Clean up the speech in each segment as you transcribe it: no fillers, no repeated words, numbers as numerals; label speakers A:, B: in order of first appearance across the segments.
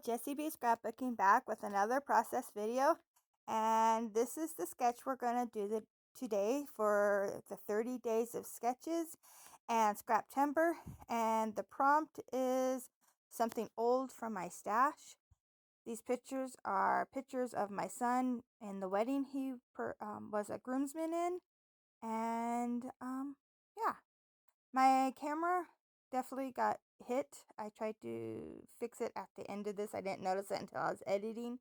A: Jessie B Scrapbooking back with another process video, and this is the sketch we're going to do today for the 30 days of sketches and Scraptember, and the prompt is something old from my stash. These pictures are pictures of my son in the wedding he was a groomsman in, and yeah. My camera definitely got hit. I tried to fix it at the end of this. I didn't notice it until I was editing.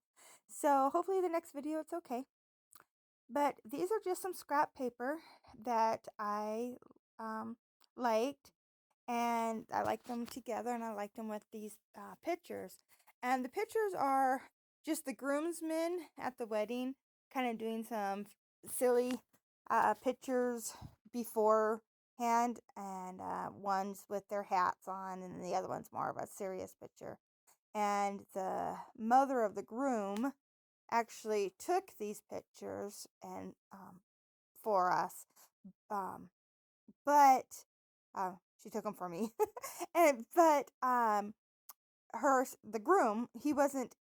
A: So hopefully the next video it's okay. But these are just some scrap paper that I liked, and I like them together, and I liked them with these pictures. And the pictures are just the groomsmen at the wedding, kind of doing some silly pictures beforehand, and one's with their hats on, and the other one's more of a serious picture. And the mother of the groom actually took these pictures and for us, um, but she took them for me. The groom, he wasn't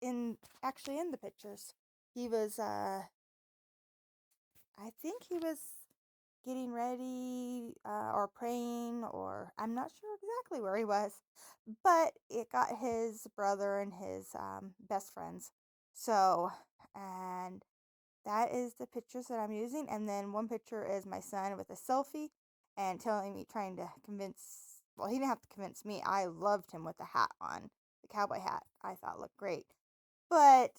A: actually in the pictures. He was I think he was getting ready or praying, or I'm not sure exactly where he was, but it got his brother and his best friends. So, and that is the pictures that I'm using. And then one picture is my son with a selfie and telling me, trying to convince, well, he didn't have to convince me. I loved him with the hat on, the cowboy hat. I thought looked great. But,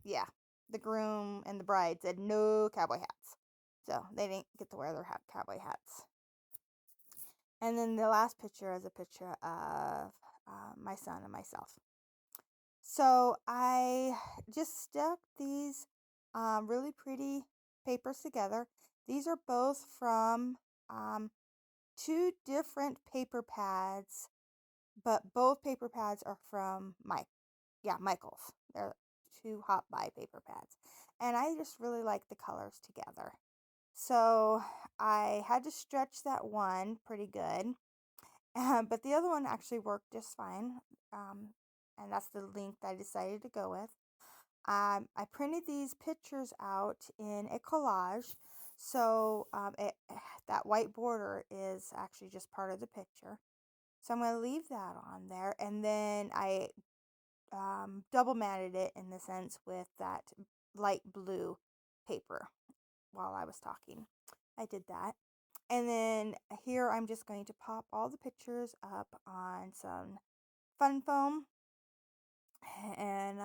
A: yeah, the groom and the bride said no cowboy hats. So they didn't get to wear their cowboy hats. And then the last picture is a picture of my son and myself. So I just stuck these really pretty papers together. These are both from two different paper pads, but both paper pads are from Michael's. They're two Hot Buy paper pads. And I just really like the colors together. So I had to stretch that one pretty good. But the other one actually worked just fine. And that's the length I decided to go with. I printed these pictures out in a collage. So that white border is actually just part of the picture. So I'm going to leave that on there. And then I double matted it in the sense with that light blue paper while I was talking. I did that. And then here I'm just going to pop all the pictures up on some fun foam, and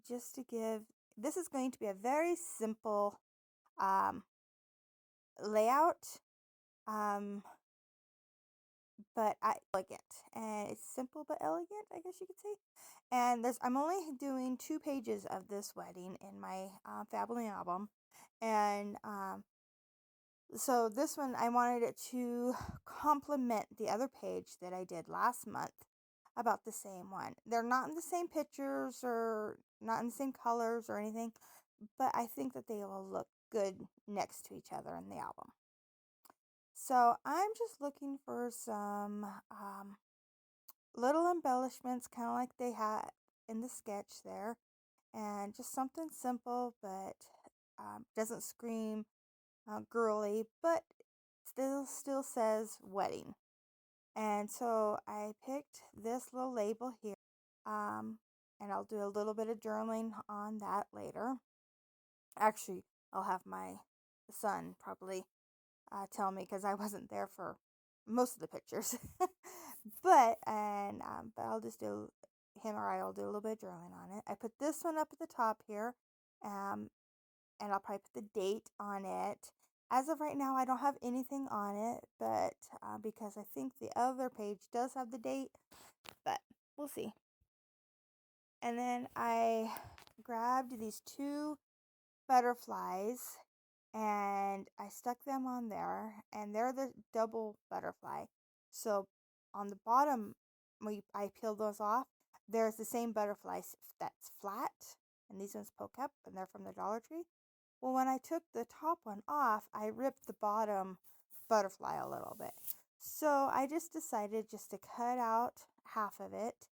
A: just to give, this is going to be a very simple um, layout, um, but elegant, and it's simple but elegant, I guess you could say. And I'm only doing 2 pages of this wedding in my family album, and so this one, I wanted it to complement the other page that I did last month about the same one. They're not in the same pictures or not in the same colors or anything, but I think that they will look good next to each other in the album. So I'm just looking for some little embellishments, kind of like they had in the sketch there, and just something simple but doesn't scream girly, but still says wedding. And so I picked this little label here, um, and I'll do a little bit of journaling on that later. Actually, I'll have my son probably tell me, because I wasn't there for most of the pictures. but I'll just do, him or I will do a little bit of journaling on it. I put this one up at the top here, um, and I'll probably put the date on it. As of right now, I don't have anything on it, but because I think the other page does have the date, but we'll see. And then I grabbed these 2 butterflies and I stuck them on there, and they're the double butterfly. So on the bottom, when I peel those off, there's the same butterfly that's flat, and these ones poke up, and they're from the Dollar Tree. Well, when I took the top one off, I ripped the bottom butterfly a little bit. So I just decided just to cut out half of it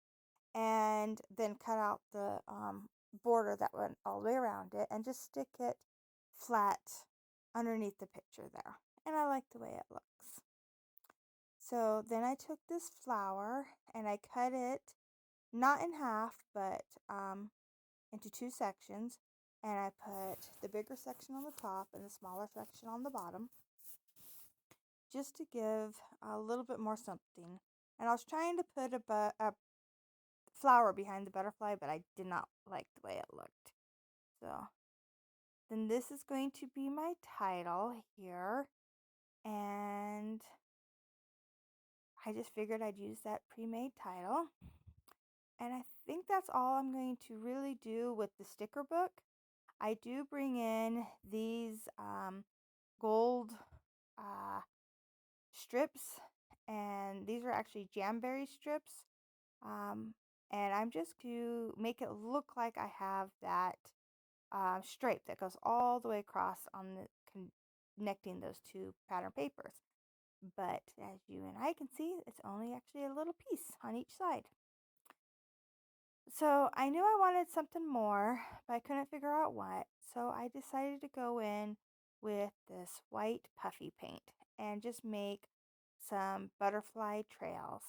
A: and then cut out the border that went all the way around it and just stick it flat underneath the picture there. And I like the way it looks. So then I took this flower and I cut it not in half, but into two sections. And I put the bigger section on the top and the smaller section on the bottom, just to give a little bit more something. And I was trying to put a flower behind the butterfly, but I did not like the way it looked. So then this is going to be my title here. And I just figured I'd use that pre-made title. And I think that's all I'm going to really do with the sticker book. I do bring in these gold strips, and these are actually jamberry strips. And I'm just to make it look like I have that stripe that goes all the way across on the connecting those two pattern papers. But as you and I can see, it's only actually a little piece on each side. So I knew I wanted something more, but I couldn't figure out what. So I decided to go in with this white puffy paint and just make some butterfly trails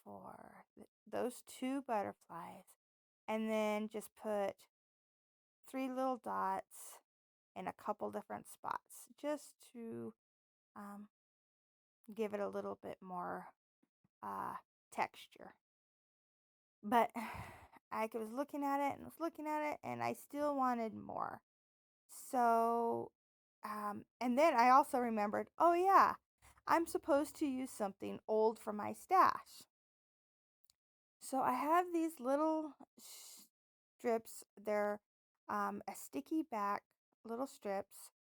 A: for those two butterflies. And then just put 3 little dots in a couple different spots just to um, give it a little bit more texture. But I was looking at it and was looking at it, and I still wanted more. So, and then I also remembered, oh yeah, I'm supposed to use something old from my stash. So I have these little strips. They're a sticky back little strips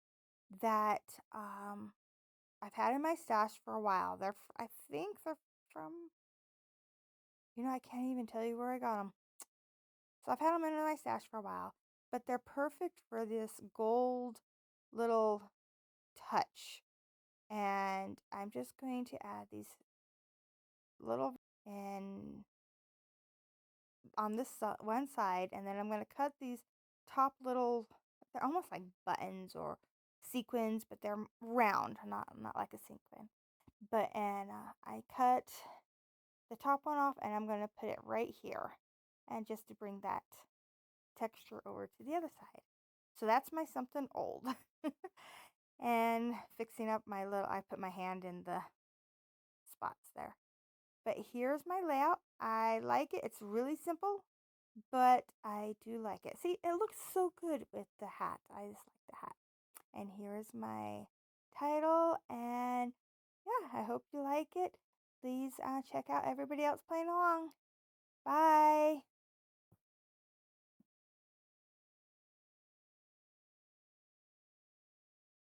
A: that I've had in my stash for a while. I think they're from, I can't even tell you where I got them. So I've had them in my stash for a while, but they're perfect for this gold little touch. And I'm just going to add these little and on this one side, and then I'm going to cut these top little, they're almost like buttons or sequins, but they're round, not like a sequin. But and I cut the top one off, and I'm going to put it right here, and just to bring that texture over to the other side. So that's my something old. And fixing up my little, I put my hand in the spots there. But here's my layout. I like it. It's really simple, but I do like it. See, it looks so good with the hat. I just like the hat. And here's my title. And yeah, I hope you like it. Please check out everybody else playing along. Bye.